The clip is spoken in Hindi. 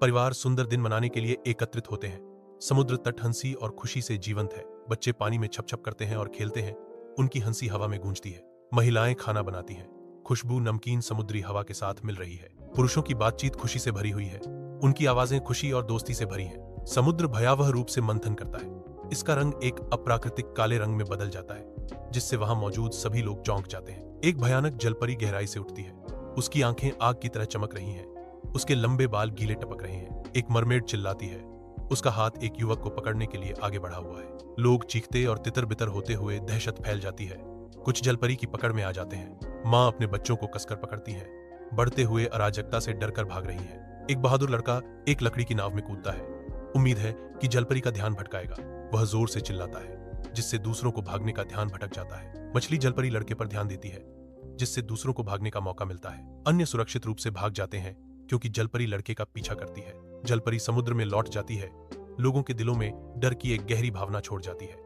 परिवार सुंदर दिन मनाने के लिए एकत्रित होते हैं। समुद्र तट हंसी और खुशी से जीवंत है। बच्चे पानी में छप छप करते हैं और खेलते हैं। उनकी हंसी हवा में गूंजती है। महिलाएं खाना बनाती हैं। खुशबू नमकीन समुद्री हवा के साथ मिल रही है। पुरुषों की बातचीत खुशी से भरी हुई है। उनकी आवाजें खुशी और दोस्ती से भरी हैं। समुद्र भयावह रूप से मंथन करता है। इसका रंग एक अप्राकृतिक काले रंग में बदल जाता है, जिससे वहां मौजूद सभी लोग चौंक जाते हैं। एक भयानक जलपरी गहराई से उठती है। उसकी आंखें आग की तरह चमक रही हैं। उसके लंबे बाल गीले टपक रहे हैं। एक मरमेड चिल्लाती है। उसका हाथ एक युवक को पकड़ने के लिए आगे बढ़ा हुआ है। लोग चीखते और तितर बितर होते हुए दहशत फैल जाती है। कुछ जलपरी की पकड़ में आ जाते हैं। माँ अपने बच्चों को कसकर पकड़ती है। बढ़ते हुए अराजकता से डरकर भाग रही है। एक बहादुर लड़का एक लकड़ी की नाव में कूदता है। उम्मीद है कि जलपरी का ध्यान भटकाएगा। वह जोर से चिल्लाता है, जिससे दूसरों को भागने का ध्यान भटक जाता है। मछली जलपरी लड़के पर ध्यान देती है, जिससे दूसरों को भागने का मौका मिलता है। अन्य सुरक्षित रूप से भाग जाते हैं क्योंकि जलपरी लड़के का पीछा करती है। जलपरी समुद्र में लौट जाती है। लोगों के दिलों में डर की एक गहरी भावना छोड़ जाती है।